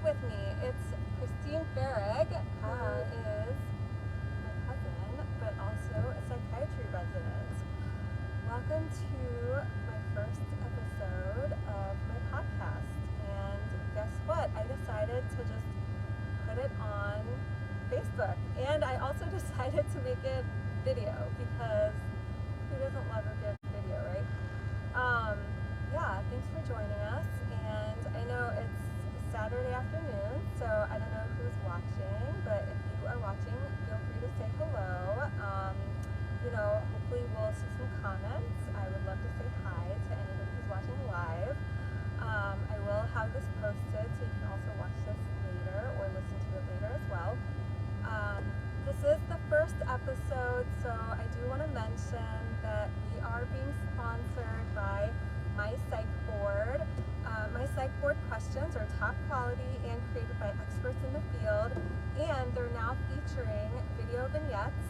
with me. It's Christine Farag, who is my cousin, but also a psychiatry resident. Welcome to my first episode of my podcast. And guess what? I decided to just put it on Facebook. And I also decided to make it video because who doesn't love a good video, right? Yeah, thanks for joining us. And I know it's Saturday afternoon, so I don't know who's watching, but if you are watching, feel free to say hello. Hopefully we'll see some comments. I would love to say hi to anybody who's watching live. I will have this posted, so you can also watch this later or listen to it later as well. This is the first episode, so I do want to mention that we are being sponsored by my psych board. My psych board questions are top quality and created by experts in the field, and they're now featuring video vignettes.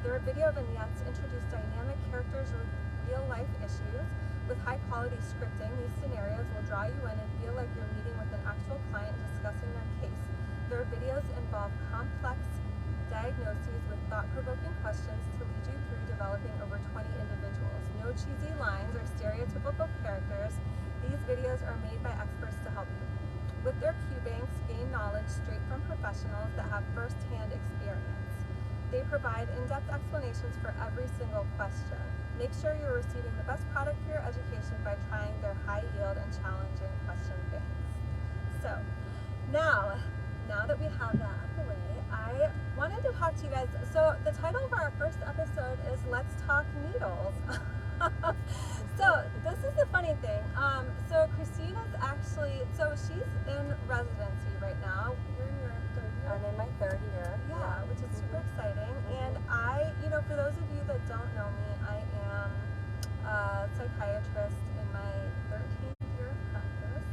Their video vignettes introduce dynamic characters with real life issues. With high quality scripting, these scenarios will draw you in and feel like you're meeting with an actual client discussing their case. Their videos involve complex diagnoses with thought-provoking questions to lead you through developing over 20 individuals. No cheesy lines or stereotypical characters. These videos are made by experts to help you. With their Q-banks, gain knowledge straight from professionals that have first-hand experience. They provide in-depth explanations for every single question. Make sure you're receiving the best product for your education by trying their high-yield and challenging question banks. So, now that we have that out of the way, I wanted to talk to you guys. So the title of our first episode is Let's Talk Needles. So this is the funny thing. So Christine is actually, she's in residency right now. You're in your third year? I'm in my third year. Yeah, which is super exciting. And I, for those of you that don't know me, I am a psychiatrist in my 13th year of practice.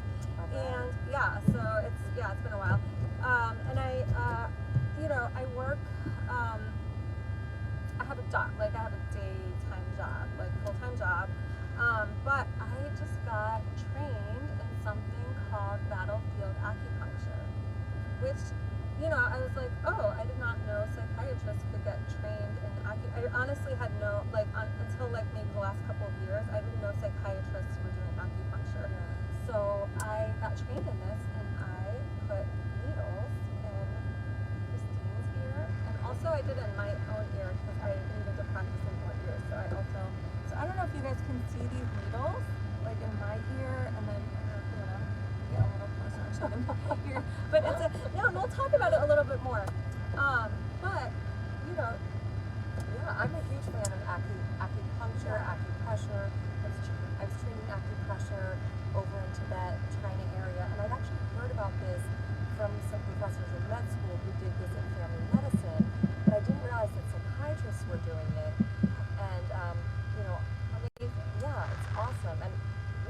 And yeah, so it's been a while. And I work, I have a job, I have a daytime job, full-time job, but I just got trained in something called battlefield acupuncture, which, I was like, oh, I did not know psychiatrists could get trained in I honestly had no, until maybe the last couple of years, I didn't know psychiatrists were doing acupuncture. Yeah. So I got trained in this, and I put needles in Christine's ear, and also I did it in my own ear because I needed to practice in more ears. So I don't know if you guys can see these needles, in my ear, and then I don't know if you want to get a little closer and show them my ear. But and we'll talk about it a little bit more. Yeah, I'm a huge fan of acupuncture, acupressure. I was trained in acupressure over in Tibet, China area, and I'd actually heard about this from some professors in med school who did this in family medicine, but I didn't realize that psychiatrists were doing it. And amazing. Yeah, it's awesome. And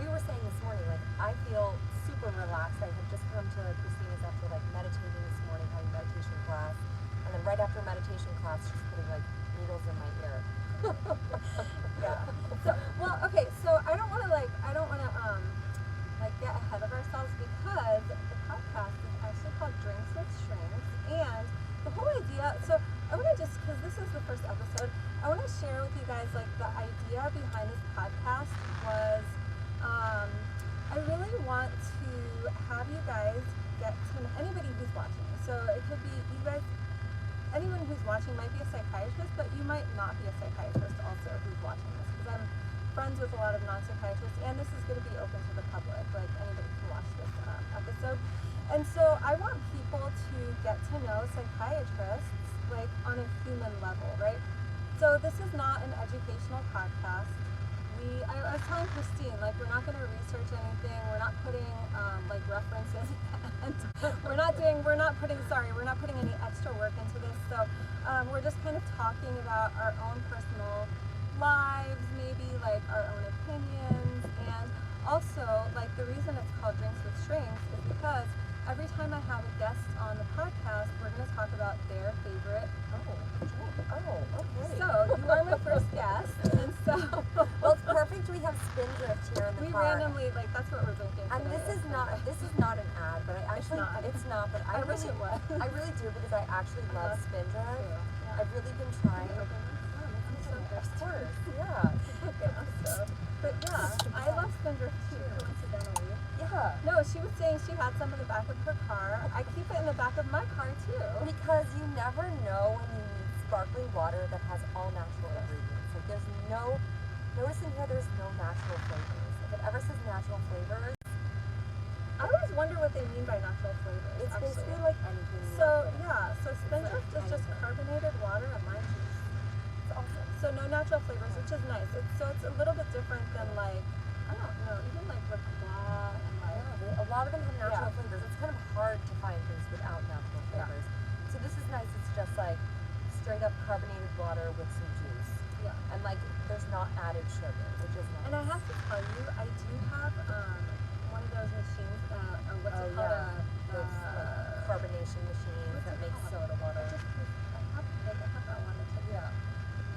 we were saying this morning, I feel super relaxed. I had just come to Christina's after meditating this morning, having meditation class, and then right after meditation class, she's putting needles in my ear. Yeah. So I don't want to get ahead of ourselves, because the podcast is actually called Drinks with Strengths, and the whole idea. So I want to because this is the first episode, I want to share with you guys the idea behind this podcast was I really want to have you guys get to anybody who's watching. So it could be you guys. Anyone who's watching might be a psychiatrist, but you might not be a psychiatrist also who's watching this, because I'm friends with a lot of non-psychiatrists, and this is going to be open to the public, anybody can watch this episode. And so I want people to get to know psychiatrists on a human level, right? So this is not an educational podcast. I was telling Christine, we're not going to research anything, we're not putting references, and we're not putting any extra work into this, so we're just kind of talking about our own personal lives, maybe our own opinions, and also the reason it's called Drinks with Strengths is because every time I have a guest on the podcast, we're going to talk about their favorite drink. Oh, okay. So you are my first guest, and so well, it's perfect. We have Spindrift here in the car. We randomly that's what we're drinking. And today. this is not an ad, but I actually not. It's not, but I wish it was. I really do because I actually love Spindrift. Yeah. I've really been trying. Of course, Yeah. but yeah, I love Spindrift too, coincidentally. Yeah. No, she was saying she had some in the back of her car. I keep it in the back of my car too. Because you never know when you need sparkling water that has all natural ingredients. Like there's no, notice in here there's no natural flavors. If it ever says natural flavors, I always wonder what they mean by natural flavors. it's actually. basically like anything. So Spindrift is just carbonated water and lime juice. It's awesome. So no natural flavors, which is nice. It's a little bit different than like, I don't know, even like La Croix and like. Yeah, a lot of them have natural flavors. It's kind of hard to find things without natural flavors. So this is nice. It's just like straight up carbonated water with some juice. Yeah. And like there's not added sugar, which is nice. And I have to tell you, I do have one of those machines, what's it called? Those like carbonation machines that make soda water. I have that one.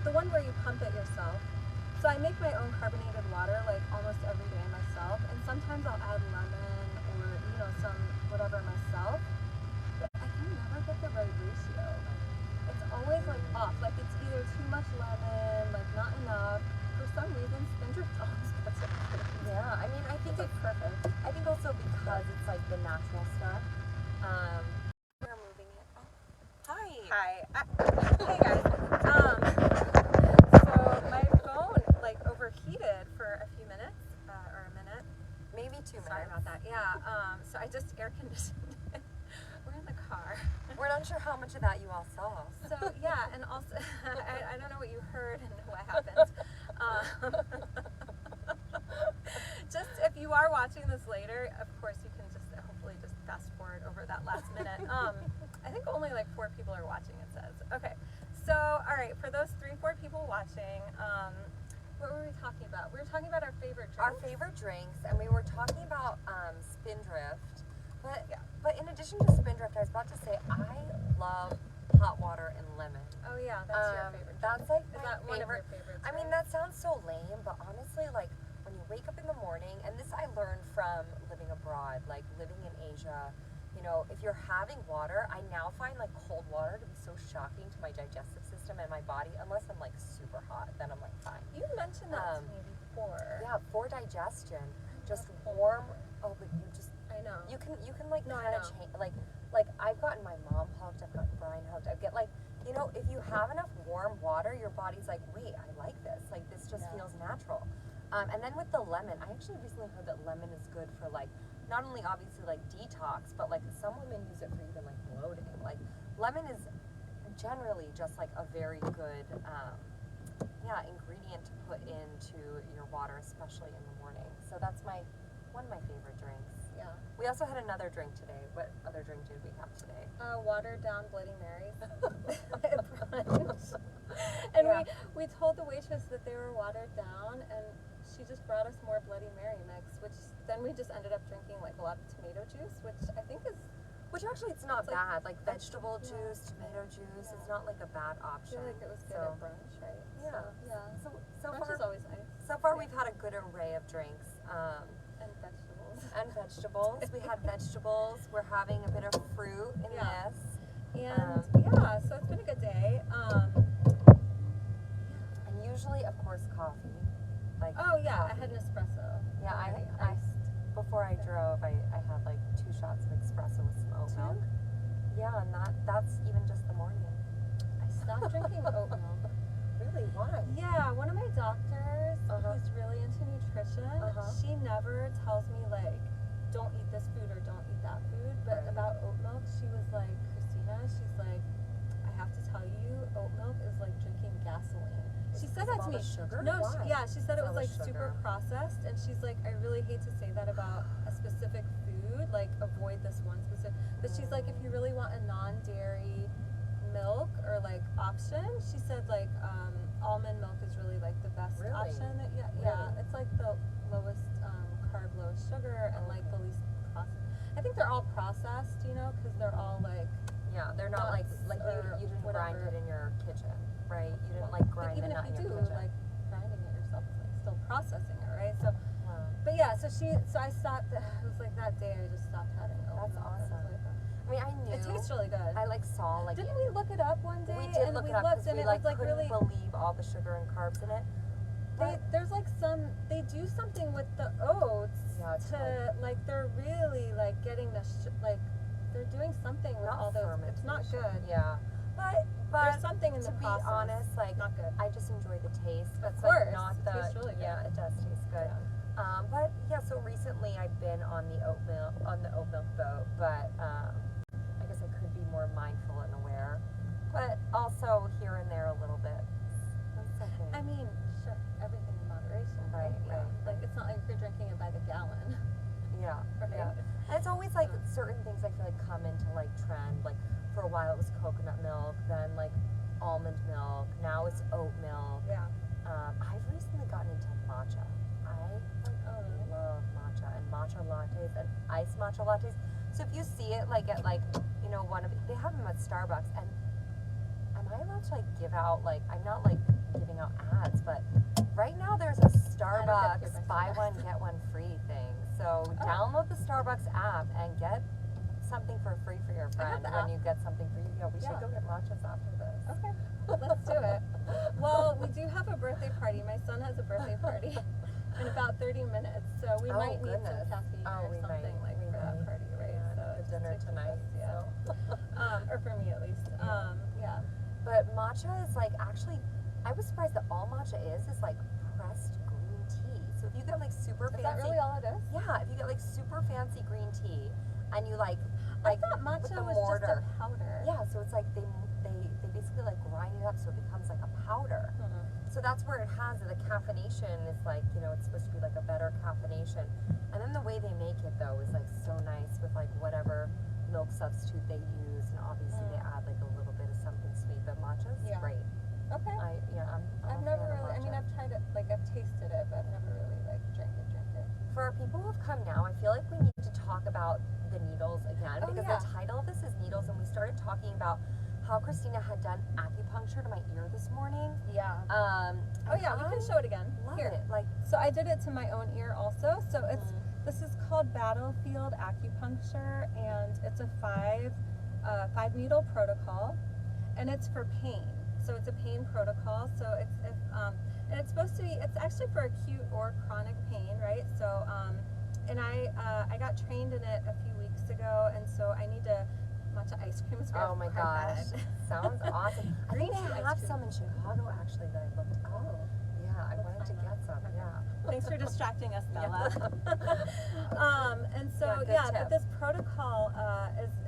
The one where you pump it yourself. So I make my own carbonated water like almost every day myself, and sometimes I'll add lemon or some whatever myself. But I can never get the right ratio. It's always like off. Like it's either too much lemon, like not enough. For some reason, Spindrift always gets it. Yeah, I mean, I think it's perfect. I think also because it's like the natural stuff. We're moving it. Oh, hi. Hi. Hey guys. So my phone like overheated for a few minutes, or a minute. Maybe 2 minutes. Sorry about that. Yeah. So I just air conditioned it. We're in the car. We're not sure how much of that you all saw. So yeah, and also I don't know what you heard and what happened. Just if you are watching this later, of course you can just hopefully just fast forward over that last minute. I think only like 4 people are watching, it says. Okay, so all right, for those 3-4 people watching, what were we talking about? We were talking about our favorite drinks. Our favorite drinks, and we were talking about Spindrift. But in addition to Spindrift, I was about to say I love hot water and lemon. Oh yeah, that's your favorite. That's like Is my that one of favorite. your favorites? I mean, that sounds so lame, but honestly, like when you wake up in the morning, and this I learned from living abroad, like living in Asia. You know, if you're having water, I now find like cold water to be so shocking to my digestive system and my body, unless I'm like super hot, then I'm like fine. You mentioned that to me before. Yeah, for digestion, just warm. Oh, but you just. I know. You can like kind of change. Like I've gotten my mom hooked. I've gotten Brian hooked. I get like, if you have enough warm water, your body's like, wait, I like this. Like this just feels natural. And then with the lemon, I actually recently heard that lemon is good for like, not only obviously like detox, but like some women use it for even like bloating. Like lemon is generally just like a very good, ingredient to put into your water, especially in the morning. So that's one of my favorite drinks. Yeah. We also had another drink today. What other drink did we have today? Watered down Bloody Marys at brunch. And we told the waitress that they were watered down, and she just brought us more Bloody Mary mix, which then we just ended up drinking like a lot of tomato juice, which I think is... Which actually it's not bad. Like vegetable juice, tomato juice, it's not like a bad I option. feel like it was good at brunch, right? Yeah. So So brunch far, is always nice. so far we've had a good array of drinks. And vegetables. And vegetables. We had vegetables. We're having a bit of fruit in this. And so it's been a good day. And usually, of course, coffee. Like I coffee. had an espresso. Yeah, I before I drove, I had like 2 shots of espresso with some oat milk. Yeah, and that's even just the morning. I stopped drinking oat milk. Really? Why? Yeah, one of my doctors who's really into nutrition, she never tells me like, don't eat this food or don't eat that food. But about oat milk, she was like, Christina, she's like, I have to tell you, oat milk is like drinking gasoline. She said that to me. Sugar? No, Why? she said it was like sugar. super processed, and she's like, I really hate to say that about a specific food, like avoid this one specific. But she's like, if you really want a non-dairy milk or like option, she said like almond milk is really like the best option. That it's like the lowest carb, lowest sugar, and like the least processed. I think they're all processed, because they're all like they're not like you didn't grind it in your kitchen, right? You didn't like grind even the nut if in you your do kitchen. like grinding it yourself, it's like still processing it, right? So but yeah, so I stopped. It was like that day I just stopped having oat That's milk. awesome. I was like, I mean, I knew. it tastes really good. I like saw like. Didn't we look it up one day? We did and look we it up looked because and we it like was like couldn't really. believe all the sugar and carbs in it. There's like they do something with the oats to like they're really like getting the like they're doing something with all those. It's not good. Yeah, but there's something in the to be process. honest, like not good. I just enjoy the taste. That's Of course, like not it the tastes really good. yeah, it does taste good. Yeah. But yeah, so recently I've been on the oat milk boat, but I guess I could be more mindful and aware, but also here and there a little bit. That's okay. I mean, sure, everything in moderation. Right, Yeah. right. Like it's not like you're drinking it by the gallon. Yeah, Right. yeah. And it's always like certain things I feel like come into like trend. Like for a while it was coconut milk, then like almond milk, now it's oat milk. Yeah. I've recently gotten into matcha. I love matcha and matcha lattes and iced matcha lattes. So if you see it like at like, you know, they have them at Starbucks, and am I allowed to like give out like, I'm not like giving out ads, but right now there's a Starbucks buy one get one free thing. So download the Starbucks app and get something for free for your friend when you get something for you. Yeah, we should go get matchas after this. Okay, let's do it. Well, we do have a birthday party. My son has a birthday party in about 30 minutes, so we might need some caffeine or something for that party, right? Yeah, so for dinner tonight. Yeah. Or for me at least. Yeah. But matcha is like actually, I was surprised that all matcha is like pressed green tea. So if you get like super fancy. Is that really all it is? Yeah, if you get like super fancy green tea, and you like I thought matcha was mortar. just a powder. Yeah, so it's like they basically like grind it up so it becomes like a powder. Mm-hmm. So that's where it has the caffeination is like, you know, it's supposed to be like a better caffeination. And then the way they make it though is like so nice with like whatever milk substitute they use, and obviously they add like a little bit of something sweet, but matcha's great. Okay. I've never really, I mean, I've tried it, like I've tasted it, but I've never really like drank it. For our people who have come now, I feel like we need to talk about the needles again, because the title of this is Needles, and we started talking about how Christina had done acupuncture to my ear this morning. Yeah. We can show it again. Love Here. it. Like, so I did it to my own ear also. So this is called battlefield acupuncture, and it's a five needle protocol, and it's for pain. So it's a pain protocol. So and it's supposed to be, it's actually for acute or chronic pain, right? So, and I got trained in it a few weeks ago, and so I need to, matcha ice cream is oh my gosh, sounds awesome. I think they have some in Chicago actually that I looked up. Oh. Yeah, I wanted to get some, Thanks for distracting us, Bella. And so, but this protocol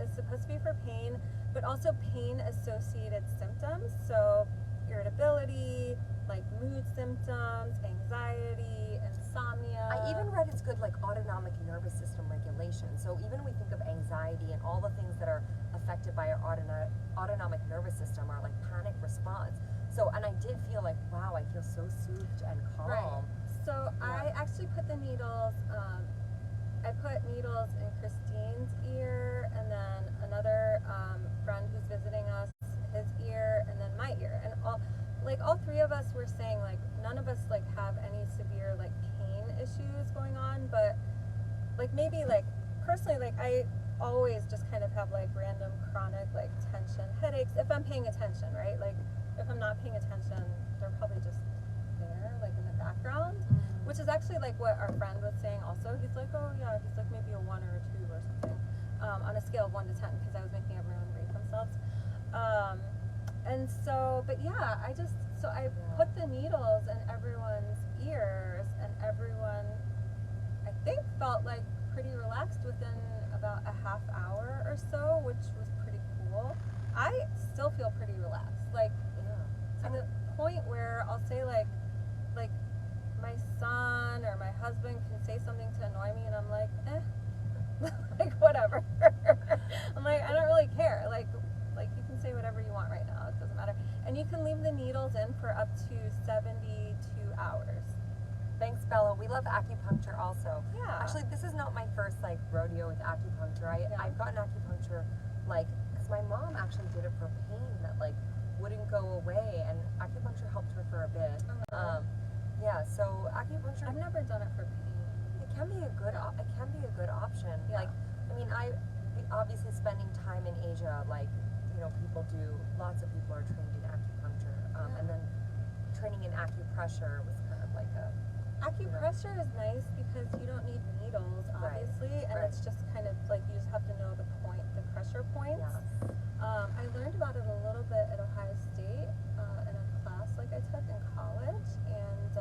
is supposed to be for pain, but also pain-associated symptoms. So irritability, like mood symptoms, anxiety, insomnia. I even read it's good like autonomic nervous system regulation. So even when we think of anxiety and all the things that are affected by our autonomic nervous system are like panic response. So, and I did feel like, wow, I feel so soothed and calm. Right. So I actually put the needles, I put needles in Christine's ear, and then another friend who's visiting us, his ear, and then my ear. And all three of us were saying like none of us like have any severe like pain issues going on, but like maybe like personally like I always just kind of have like random chronic like tension headaches if I'm paying attention, right? Like if I'm not paying attention, they're probably just there like in the background, which is actually like what our friend was saying also. He's like, oh yeah, he's like maybe a 1 or a 2 or something on a scale of 1 to 10, because I was making everyone rate themselves. And so, but yeah, I put the needles in everyone's ears, and everyone, I think, felt like pretty relaxed within about a half hour or so, which was pretty cool. I still feel pretty relaxed, like to the point where I'll say like my son or my husband can say something to annoy me, and I'm like, like whatever. I'm like, I don't really care. Like you can say whatever you want right now. It doesn't matter. And you can leave the needles in for up to 72 hours. Thanks, Bella. We love acupuncture also. Yeah. Actually, this is not my first like rodeo with acupuncture. I've gotten acupuncture like because my mom actually did it for pain that like wouldn't go away, and acupuncture helped her for a bit. Oh. Yeah. So acupuncture. I've never done it for pain. It can be a good option. Yeah. Like, I mean, obviously spending time in Asia, like, you know, lots of people are trained in acupuncture, and then training in acupressure was kind of like a. Acupressure is nice because you don't need needles, obviously, and it's just kind of like you just have to know the pressure points. Yes. I learned about it a little bit at Ohio State in a class like I took in college, and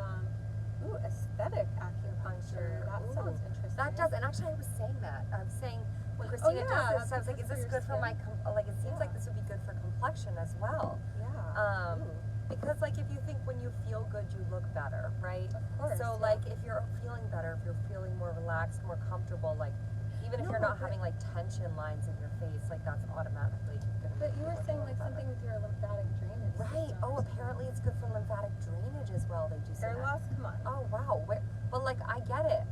aesthetic acupuncture. That sounds interesting. That does, and actually I was saying that. I was saying when Christina does this, I was like, is this good for my, like, it seems like this would be good for complexion as well. Yeah. Because, like, if you think when you feel good, you look better, right? Of course. So, like, if you're feeling better, if you're feeling more relaxed, more comfortable, like, even if you're not having, like, tension lines in your face, like, that's automatically going to But you were saying, like, something with your lymphatic drainage. Right. Oh, apparently it's good for lymphatic drainage as well. They do say hair loss? Come on. Oh, wow. But, like, I get it.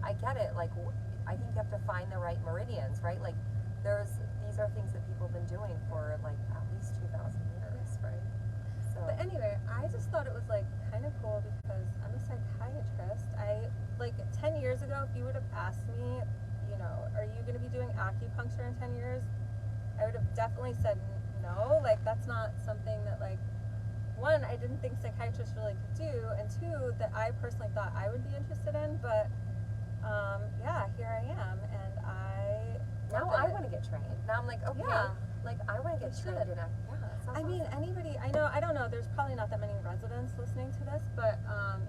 Like, I think you have to find the right meridians, right? Like, these are things that people have been doing for, like, at least 2,000 years, right? So. But anyway, I just thought it was, like, kind of cool because I'm a psychiatrist. Like, 10 years ago, if you would have asked me, you know, are you going to be doing acupuncture in 10 years? I would have definitely said no. Like, that's not something that, like, one, I didn't think psychiatrists really could do, and two, that I personally thought I would be interested in, but, yeah, here I am, and now I want to get trained. Now I'm like, okay, like, I want to get trained in that. Yeah, I mean, anybody, I don't know, there's probably not that many residents listening to this, but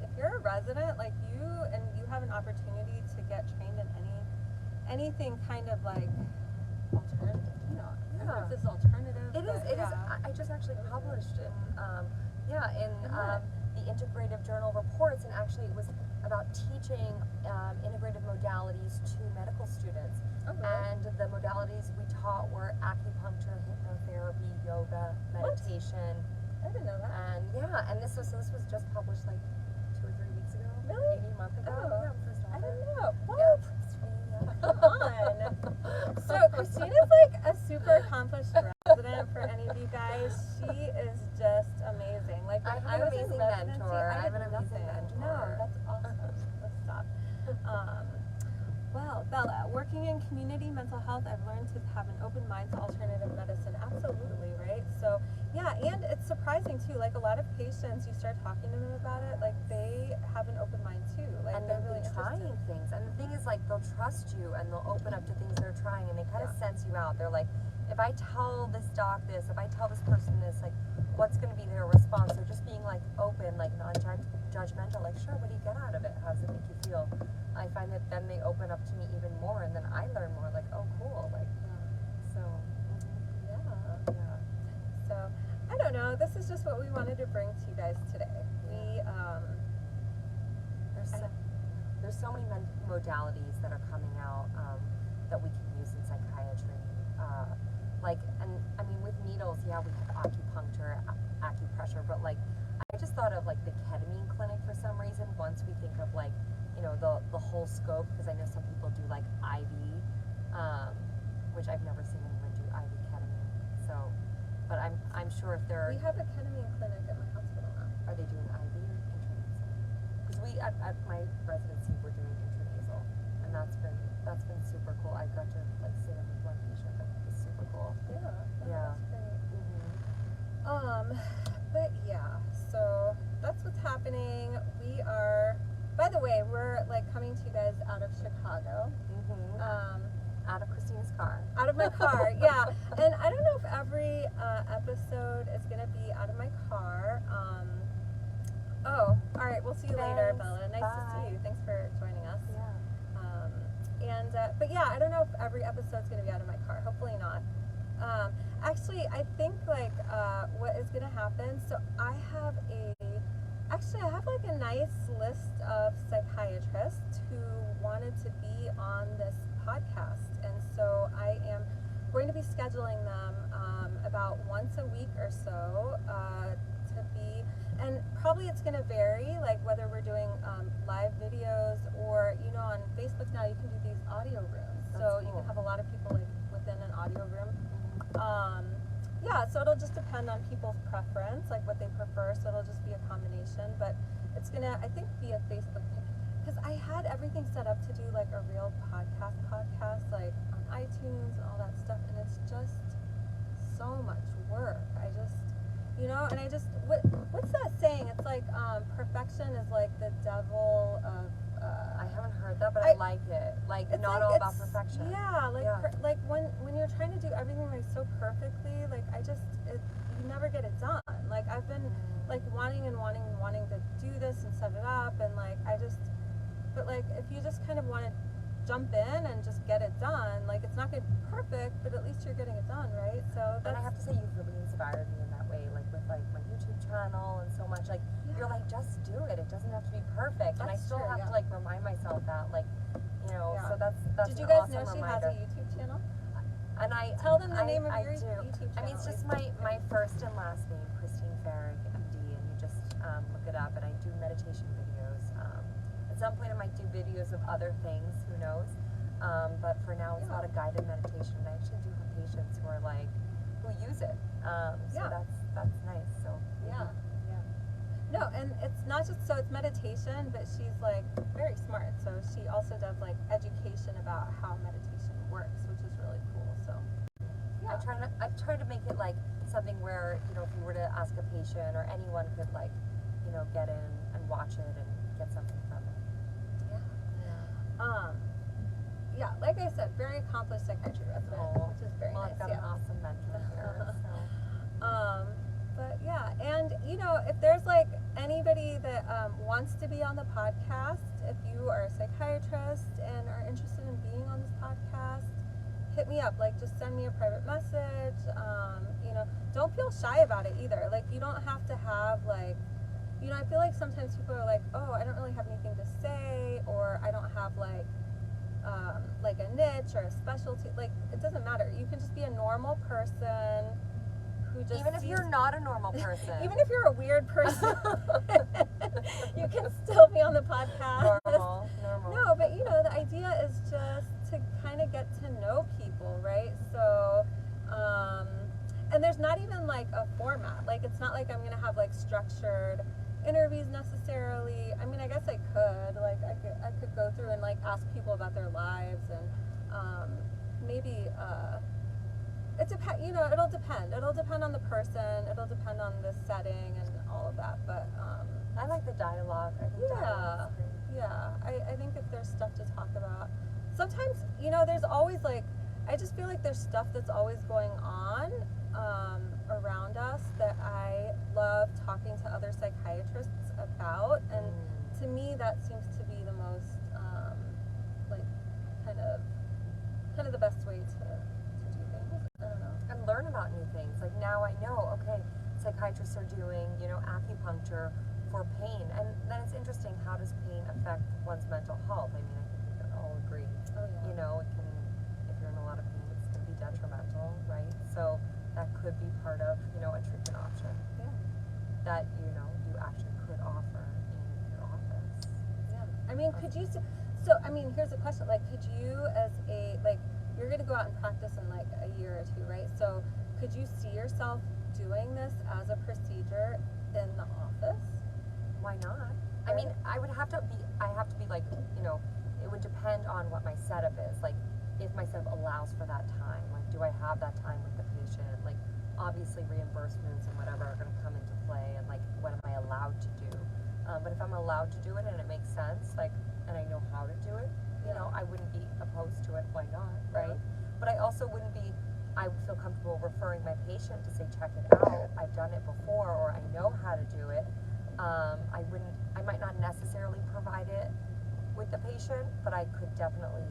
if you're a resident, like you have an opportunity to get trained in anything kind of like alternative, you know, I don't know if this is alternative. It is. I just actually published in, the Integrative Journal Reports, and actually it was about teaching integrative modalities to medical students. Oh, really? And the modalities we taught were acupuncture, hypnotherapy, yoga, meditation. I didn't know that. And this was just published like 2 or 3 weeks ago. Really? Maybe a month ago. Oh, Yeah, first I author. didn't know. What? Yeah. Come on. So Christina's like a super accomplished resident for any of you guys. She is just amazing. Like I have when an was in amazing residency, mentor. I have did an amazing nothing. mentor. No, that's awesome. Let's stop. Well, Bella, working in community mental health, I've learned to have an open mind to alternative medicine. Absolutely, right? So, yeah, and it's surprising too. Like a lot of patients, you start talking to them about it, like they have an open mind too. Like And they're they'll really be trying things. And the thing is, like, they'll trust you and they'll open up to things they're trying, and they kind of sense you out. They're like, if I tell this doc this, if I tell this person this, like, what's going to be their response? So just being like open, like non-judgmental, like, sure, what do you get out of it? How does it make you feel? I find that then they open up to me even more, and then I learn more, like, oh, cool, like, so, So, I don't know, this is just what we wanted to bring to you guys today. There's so many modalities that are coming out that we can use in psychiatry. Like, and I mean, with needles, we have acupuncture, acupressure, but like, I just thought of like the ketamine clinic for some reason. Once we think of like, you know, the whole scope, because I know some people do like IV, which I've never seen anyone do IV ketamine. So, but I'm sure if they're. We have a ketamine clinic at my hospital now. Are they doing IV or intranasal? Because we at my residency we're doing intranasal, and that's been super cool. I got to like sit in with one patient. That was super cool. Yeah. Yeah. That's great. But yeah, so that's what's happening. We are, by the way, we're like coming to you guys out of Chicago. Out of Christina's car. Out of my car, yeah. And I don't know if every episode is going to be out of my car. All right, we'll see you later, Bella. Nice to see you. Thanks for joining us. Yeah. But yeah, I don't know if every episode's going to be out of my car. Hopefully not. Actually, I think like what is going to happen, so I have like a nice list of psychiatrists who wanted to be on this podcast, and so I am going to be scheduling them about once a week or so to be, and probably it's going to vary, like whether we're doing live videos or, you know, on Facebook now you can do these audio rooms. So you can have a lot of people like within an audio room. Yeah, so it'll just depend on people's preference, like what they prefer, so it'll just be a combination, but it's gonna, I think, be a Facebook page. because I had everything set up to do like a real podcast, like on iTunes and all that stuff, and it's just so much work. I just, and I just, what's that saying? It's like perfection is like the devil of. I haven't heard that, but I like it. Like, not all about perfection. Yeah, like like when you're trying to do everything like so perfectly, like you never get it done. Like I've been like wanting to do this and set it up, and like but like if you just kind of want to jump in and just get it done, like it's not going to be perfect, but at least you're getting it done, right? So and I have to say, you've really inspired me in that way, like with like my YouTube channel and so much. Like you're like, just do it. It doesn't have to be perfect, and I still have to like remind myself that, like, So that's Did you an guys awesome know she reminder. has a YouTube channel? And I tell them the name of your do. YouTube channel. I mean, it's just my first and last name, Christine Farag, MD, and you just look it up. And I do meditation videos. At some point, I might do videos of other things. Who knows? But for now, it's a lot of guided meditation. And I actually do have patients who use it. So that's nice. So yeah. No, and it's not just it's meditation, but she's like very smart. So she also does like education about how meditation works, which is really cool. So I try to make it like something where, if you were to ask a patient or anyone could like, get in and watch it and get something from it. Yeah, like I said, very accomplished psychiatry resident, which is very nice. I've got an awesome mentor here. But yeah, and if there's like anybody that wants to be on the podcast, if you are a psychiatrist and are interested in being on this podcast, hit me up. Like, just send me a private message. Don't feel shy about it either. Like, you don't have to have like, I feel like sometimes people are like, oh, I don't really have anything to say, or I don't have like a niche or a specialty. Like, it doesn't matter. You can just be a normal person. Even if you're not a normal person. Even if you're a weird person, you can still be on the podcast. Normal. No, but the idea is just to kind of get to know people, right? So, and there's not even like a format. Like, it's not like I'm going to have like structured interviews necessarily. I mean, I guess I could. Like, I could go through and like ask people about their lives and maybe. It'll depend. It'll depend on the person. It'll depend on the setting and all of that. But I like the dialogue. I think dialogue's great. I think if there's stuff to talk about, sometimes there's always like, I just feel like there's stuff that's always going on around us that I love talking to other psychiatrists about, and to me that seems to be the most like kind of the best way to do things. I don't know. And learn about new things. Like, now I know, okay, psychiatrists are doing, acupuncture for pain. And then it's interesting, how does pain affect one's mental health? I mean, I think we can all agree. Oh, yeah. It can, if you're in a lot of pain, it's going to be detrimental, right? So that could be part of, a treatment option. Yeah. That, you actually could offer in your office. Yeah. I mean, here's a question. Like, could you you're going to go out and practice in like a year or two, right? So could you see yourself doing this as a procedure in the office? Why not? Right. I mean, I have to be like, it would depend on what my setup is. Like, if my setup allows for that time, like, do I have that time with the patient? Like, obviously reimbursements and whatever are going to come into play, and like, what am I allowed to do? But if I'm allowed to do it and it makes sense, like, and I know how to do it, I wouldn't be opposed to it. Why not, right? But I also wouldn't be, I would feel comfortable referring my patient to say, check it out. I've done it before, or I know how to do it. I might not necessarily provide it with the patient, but I could definitely,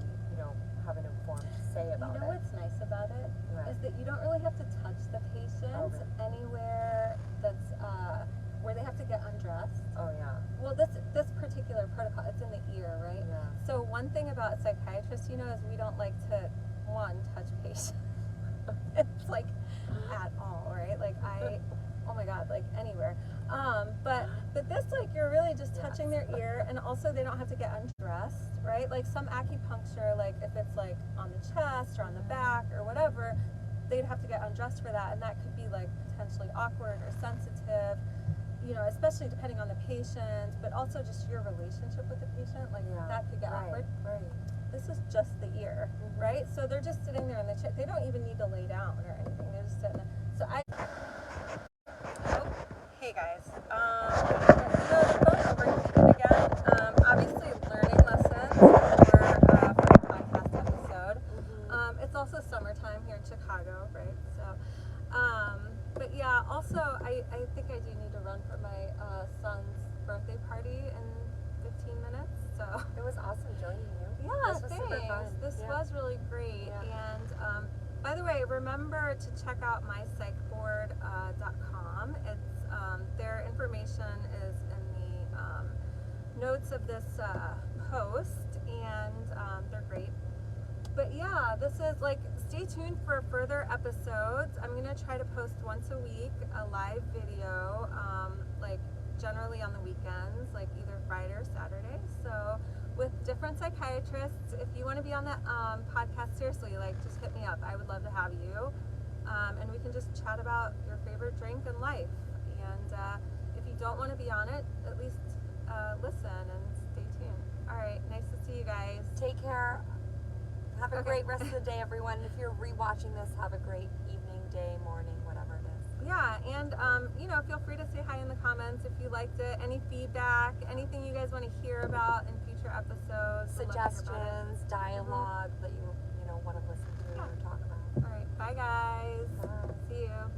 have an informed say about it. What's nice about it Right. is that you don't really have to touch the patient anywhere that's where they have to get undressed. Oh yeah. Well, this particular protocol, it's in the ear, right? Yeah. So one thing about psychiatrists, is we don't like to touch patients. It's like at all, right? Like oh my God, like anywhere. But this, like, you're really just touching their ear, and also they don't have to get undressed, right? Like some acupuncture, like if it's like on the chest or on the back or whatever, they'd have to get undressed for that, and that could be like potentially awkward or sensitive. especially depending on the patient, but also just your relationship with the patient, like that could get awkward. Right. This is just the ear, right? So they're just sitting there in the chair. They don't even need to lay down or anything. They're just sitting there. So hey guys. The phone overheated again. Obviously learning lessons for the podcast episode. It's also summertime here in Chicago, right? So, but yeah, also I think I do need to run for my son's birthday party in 15 minutes. So it was awesome joining you. Yeah, this was super fun. This was really great. And by the way, remember to check out mypsychboard.com. It's their information is in the notes of this post, and they're great. But yeah, this is like, stay tuned for further episodes. I'm gonna try to post once a week a live video, like generally on the weekends, like either Friday or Saturday. So with different psychiatrists. If you want to be on that podcast, seriously, like just hit me up. I would love to have you, and we can just chat about your favorite drink and life. And if you don't want to be on it, at least listen and stay tuned. All right, nice to see you guys. Take care. Have a great rest of the day, everyone. If you're rewatching this, have a great evening, day, morning, whatever it is. Yeah, and feel free to say hi in the comments if you liked it. Any feedback, anything you guys want to hear about in future episodes, suggestions, dialogue that you want to listen to or talk about. All right, bye guys. Bye. See you.